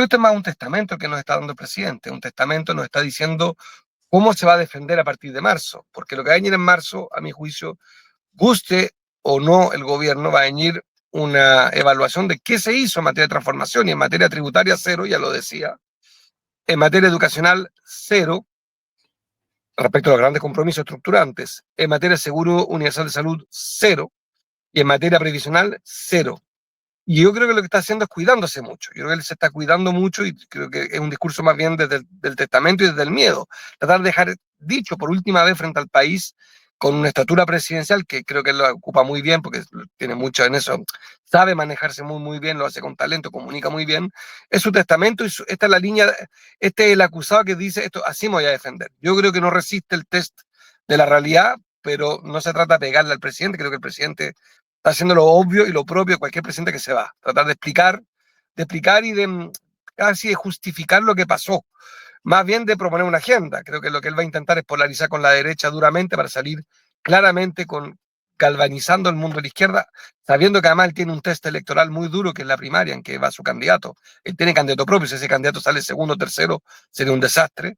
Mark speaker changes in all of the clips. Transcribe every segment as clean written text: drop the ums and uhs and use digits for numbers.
Speaker 1: Esto es más un testamento que nos está dando el presidente. Un testamento nos está diciendo cómo se va a defender a partir de marzo. Porque lo que va a venir en marzo, a mi juicio, guste o no el gobierno, va a venir una evaluación de qué se hizo en materia de transformación, y en materia tributaria cero, ya lo decía, en materia educacional cero, respecto a los grandes compromisos estructurantes, en materia de seguro universal de salud cero, y en materia previsional cero. Y yo creo que lo que está haciendo es cuidándose mucho. Yo creo que él se está cuidando mucho, y creo que es un discurso más bien desde el testamento y desde el miedo. Tratar de dejar dicho por última vez frente al país, con una estatura presidencial que creo que él lo ocupa muy bien, porque tiene mucho en eso, sabe manejarse muy, muy bien, lo hace con talento, comunica muy bien. Es su testamento, y esta es la línea, este es el acusado que dice esto, así me voy a defender. Yo creo que no resiste el test de la realidad, pero no se trata de pegarle al presidente. Creo que el presidente está haciendo lo obvio y lo propio de cualquier presidente que se va. Tratar de explicar y de casi de justificar lo que pasó. Más bien de proponer una agenda. Creo que lo que él va a intentar es polarizar con la derecha duramente para salir claramente galvanizando el mundo de la izquierda, sabiendo que además él tiene un test electoral muy duro, que es la primaria, en que va su candidato. Él tiene candidato propio. Si ese candidato sale segundo o tercero, sería un desastre.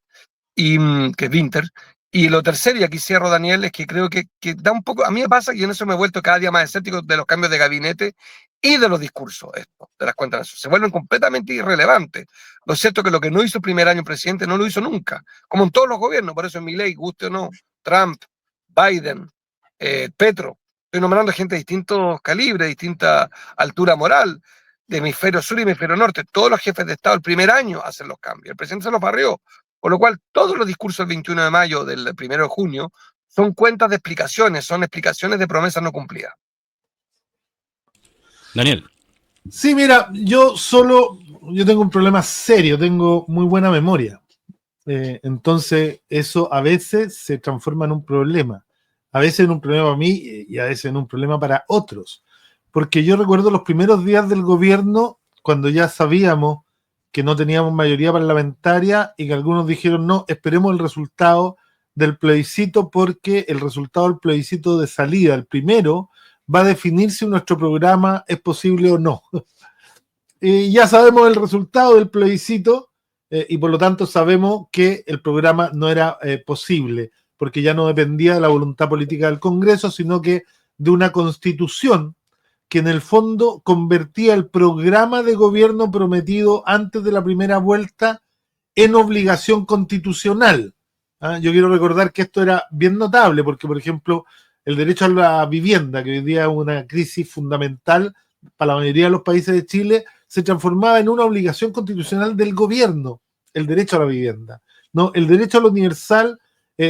Speaker 1: Y que es Winter. Y lo tercero, y aquí cierro, Daniel, es que creo que da un poco, a mí me pasa, y en eso me he vuelto cada día más escéptico de los cambios de gabinete y de los discursos, de las cuentas, se vuelven completamente irrelevantes. Lo cierto es que lo que no hizo el primer año presidente no lo hizo nunca, como en todos los gobiernos. Por eso en Milei, guste o no, Trump, Biden, Petro, estoy nombrando gente de distintos calibres, distinta altura moral, de hemisferio sur y hemisferio norte. Todos los jefes de Estado el primer año hacen los cambios, el presidente se los barrió. Por lo cual, todos los discursos del 21 de mayo, del 1 de junio, son cuentas de explicaciones, son explicaciones de promesas no cumplidas.
Speaker 2: Daniel.
Speaker 3: Sí, mira, yo tengo un problema serio, tengo muy buena memoria. Entonces, eso a veces se transforma en un problema. A veces en un problema para mí y a veces en un problema para otros. Porque yo recuerdo los primeros días del gobierno, cuando ya sabíamos que no teníamos mayoría parlamentaria y que algunos dijeron, no, esperemos el resultado del plebiscito, porque el resultado del plebiscito de salida, el primero, va a definir si nuestro programa es posible o no. Ya sabemos el resultado del plebiscito y por lo tanto sabemos que el programa no era posible, porque ya no dependía de la voluntad política del Congreso, sino que de una constitución que en el fondo convertía el programa de gobierno prometido antes de la primera vuelta en obligación constitucional. Yo quiero recordar que esto era bien notable, porque, por ejemplo, el derecho a la vivienda, que hoy día es una crisis fundamental para la mayoría de los países de Chile, se transformaba en una obligación constitucional del gobierno, el derecho a la vivienda. No, el derecho a lo universal,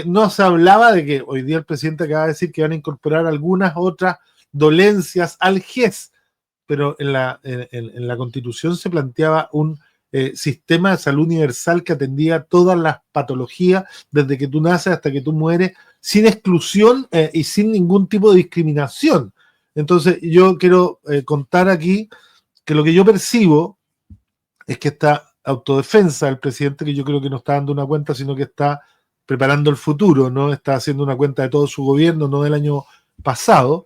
Speaker 3: no se hablaba de que hoy día el presidente acaba de decir que van a incorporar algunas otras dolencias al GES, pero en la Constitución se planteaba un sistema de salud universal que atendía todas las patologías desde que tú naces hasta que tú mueres, sin exclusión y sin ningún tipo de discriminación. Entonces yo quiero contar aquí que lo que yo percibo es que esta autodefensa del presidente, que yo creo que no está dando una cuenta, sino que está preparando el futuro, no está haciendo una cuenta de todo su gobierno, no del año pasado,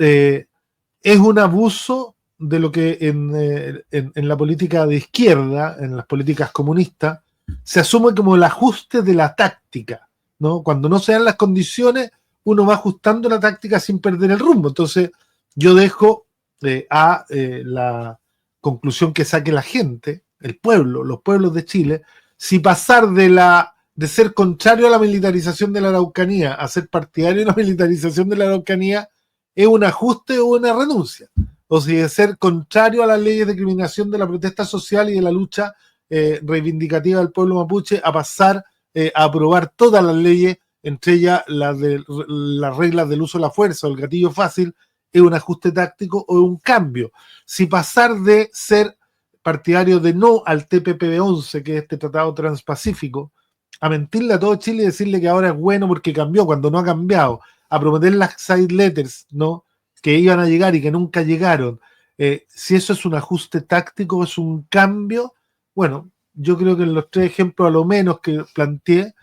Speaker 3: es un abuso de lo que en la política de izquierda, en las políticas comunistas, se asume como el ajuste de la táctica, ¿no? Cuando no se dan las condiciones, uno va ajustando la táctica sin perder el rumbo. Entonces, yo dejo a la conclusión que saque la gente, el pueblo, los pueblos de Chile, si pasar de ser contrario a la militarización de la Araucanía a ser partidario de la militarización de la Araucanía es un ajuste o una renuncia. O si de ser contrario a las leyes de discriminación de la protesta social y de la lucha reivindicativa del pueblo mapuche a pasar a aprobar todas las leyes, entre ellas las reglas del uso de la fuerza o el gatillo fácil, es un ajuste táctico o un cambio. Si pasar de ser partidario de no al TPP-11, que es este tratado transpacífico, a mentirle a todo Chile y decirle que ahora es bueno porque cambió, cuando no ha cambiado, a prometer las side letters, ¿no?, que iban a llegar y que nunca llegaron, si eso es un ajuste táctico, es un cambio, bueno, yo creo que en los tres ejemplos a lo menos que planteé,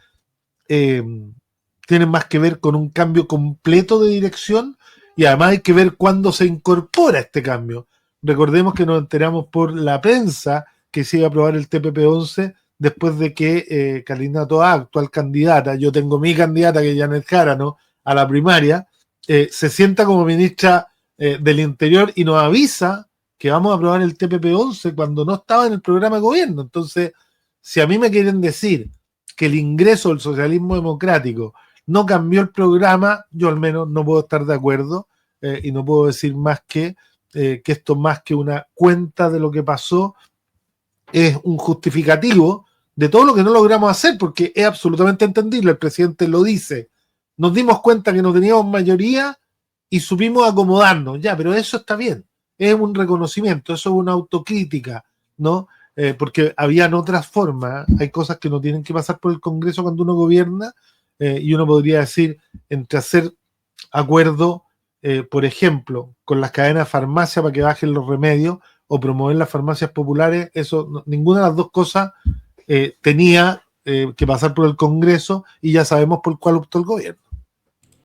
Speaker 3: tienen más que ver con un cambio completo de dirección, y además hay que ver cuándo se incorpora este cambio. Recordemos que nos enteramos por la prensa que se iba a aprobar el TPP-11 después de que Carolina Toá, actual candidata, yo tengo mi candidata que es Janet Jara, ¿no?, a la primaria, se sienta como ministra del Interior y nos avisa que vamos a aprobar el TPP-11 cuando no estaba en el programa de gobierno. Entonces, si a mí me quieren decir que el ingreso del socialismo democrático no cambió el programa, yo al menos no puedo estar de acuerdo y no puedo decir más que esto, más que una cuenta de lo que pasó, es un justificativo de todo lo que no logramos hacer, porque es absolutamente entendible, el presidente lo dice, nos dimos cuenta que no teníamos mayoría y supimos acomodarnos, ya, pero eso está bien, es un reconocimiento, eso es una autocrítica, ¿no? Porque habían otras formas, hay cosas que no tienen que pasar por el Congreso cuando uno gobierna, y uno podría decir, entre hacer acuerdo, por ejemplo, con las cadenas de farmacia para que bajen los remedios, o promover las farmacias populares, eso, no, ninguna de las dos cosas tenía que pasar por el Congreso, y ya sabemos por cuál optó el gobierno.